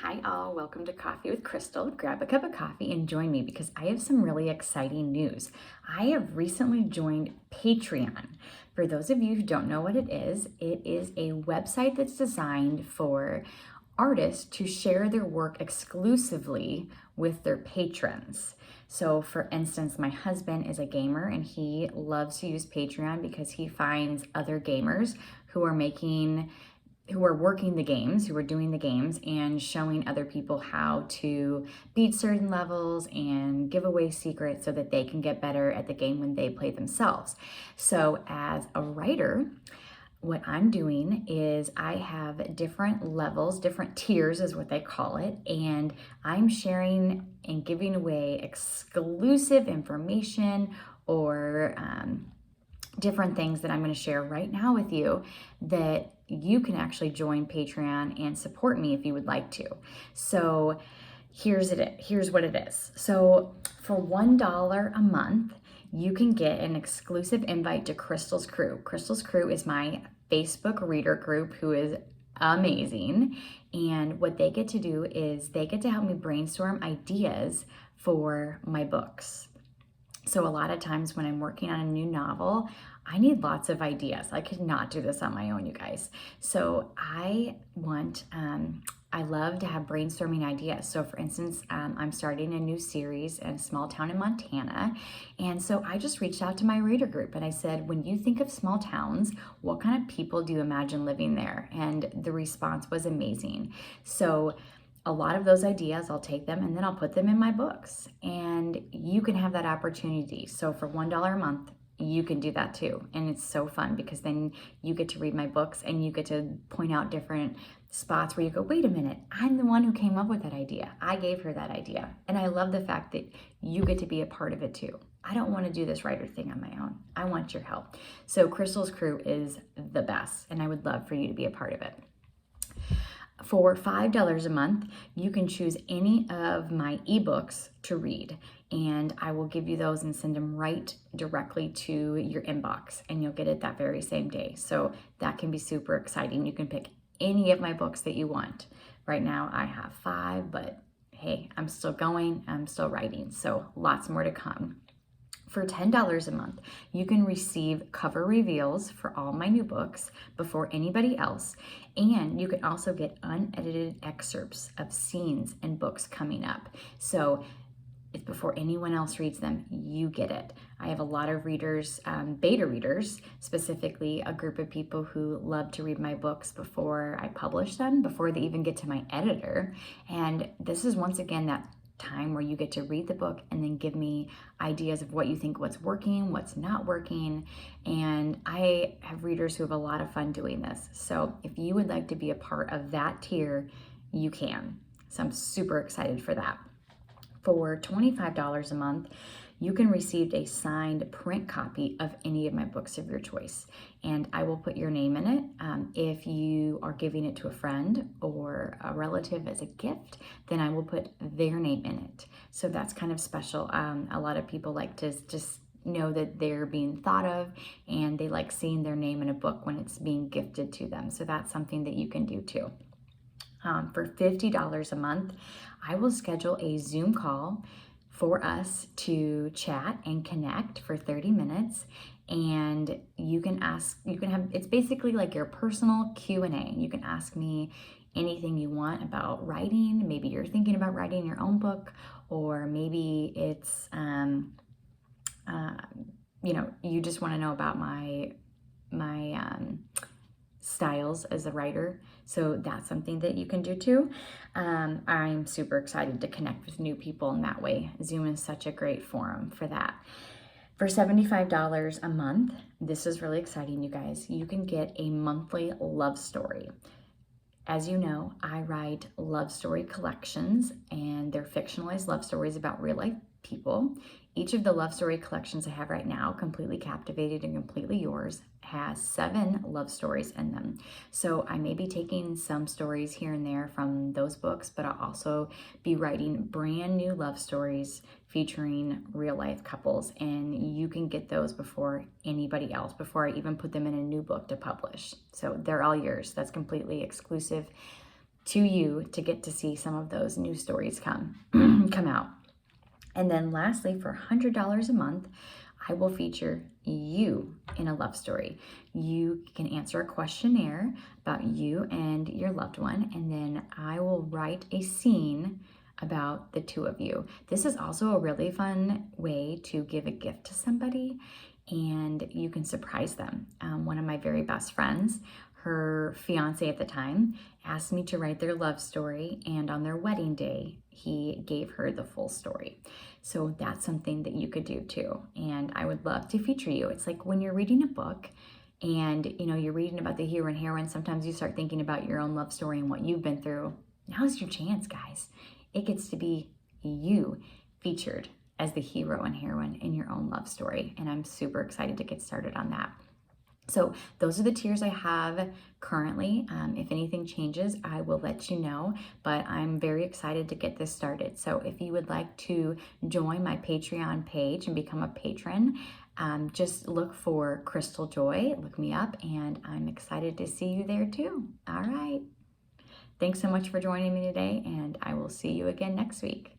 Hi all, welcome to Coffee with Crystal. Grab a cup of coffee and join me because I have some really exciting news. I have recently joined Patreon. For those of you who don't know what it is a website that's designed for artists to share their work exclusively with their patrons. So for instance, my husband is a gamer and he loves to use Patreon because he finds other gamers who are working the games, who are doing the games and showing other people how to beat certain levels and give away secrets so that they can get better at the game when they play themselves. So as a writer, what I'm doing is I have different levels, different tiers is what they call it, and I'm sharing and giving away exclusive information or different things that I'm going to share right now with you that you can actually join Patreon and support me if you would like to. So here's what it is. So for $1 a month, you can get an exclusive invite to Crystal's Crew. Crystal's Crew is my Facebook reader group who is amazing. And what they get to do is they get to help me brainstorm ideas for my books. So a lot of times when I'm working on a new novel, I need lots of ideas. I could not do this on my own, you guys. So I love to have brainstorming ideas. So for instance, I'm starting a new series in a small town in Montana. And so I just reached out to my reader group and I said, when you think of small towns, what kind of people do you imagine living there? And the response was amazing. So a lot of those ideas, I'll take them and then I'll put them in my books. And you can have that opportunity. So for $1 a month, you can do that too. And it's so fun because then you get to read my books and you get to point out different spots where you go, wait a minute, I'm the one who came up with that idea. I gave her that idea. And I love the fact that you get to be a part of it too. I don't want to do this writer thing on my own. I want your help. So Crystal's Crew is the best and I would love for you to be a part of it. For $5 a month, you can choose any of my ebooks to read, and I will give you those and send them right directly to your inbox, and you'll get it that very same day. So that can be super exciting. You can pick any of my books that you want. Right now, I have 5, but hey, I'm still going, I'm still writing, so lots more to come. For $10 a month, you can receive cover reveals for all my new books before anybody else, and you can also get unedited excerpts of scenes and books coming up. So it's before anyone else reads them, you get it. I have a lot of readers, beta readers, specifically a group of people who love to read my books before I publish them, before they even get to my editor. And this is once again that time where you get to read the book and then give me ideas of what you think, what's working, what's not working. And I have readers who have a lot of fun doing this. So if you would like to be a part of that tier, you can. So I'm super excited for that. For $25 a month, you can receive a signed print copy of any of my books of your choice. And I will put your name in it. If you are giving it to a friend or a relative as a gift, then I will put their name in it. So that's kind of special. A lot of people like to just know that they're being thought of and they like seeing their name in a book when it's being gifted to them. So that's something that you can do too. For $50 a month, I will schedule a Zoom call for us to chat and connect for 30 minutes. And you can it's basically like your personal Q&A. You can ask me anything you want about writing. Maybe you're thinking about writing your own book, or maybe it's, you just want to know about my styles as a writer. So that's something that you can do too. I'm super excited to connect with new people in that way. Zoom is such a great forum for that. For $75 a month, this is really exciting, you guys. You can get a monthly love story. As you know, I write love story collections, and they're fictionalized love stories about real life people. Each of the love story collections I have right now, Completely Captivated and Completely Yours, has 7 love stories in them. So I may be taking some stories here and there from those books, but I'll also be writing brand new love stories featuring real life couples, and you can get those before anybody else, before I even put them in a new book to publish. So they're all yours. That's completely exclusive to you to get to see some of those new stories come out. And then lastly, for $100 a month, I will feature you in a love story. You can answer a questionnaire about you and your loved one, and then I will write a scene about the two of you. This is also a really fun way to give a gift to somebody, and you can surprise them. One of my very best friends, her fiance at the time, asked me to write their love story, and on their wedding day, he gave her the full story. So that's something that you could do too. And I would love to feature you. It's like when you're reading a book and you're reading about the hero and heroine, sometimes you start thinking about your own love story and what you've been through. Now's your chance, guys. It gets to be you featured as the hero and heroine in your own love story. And I'm super excited to get started on that. So those are the tiers I have currently. If anything changes, I will let you know, but I'm very excited to get this started. So if you would like to join my Patreon page and become a patron, just look for Crystal Joy, look me up, and I'm excited to see you there too. All right. Thanks so much for joining me today, and I will see you again next week.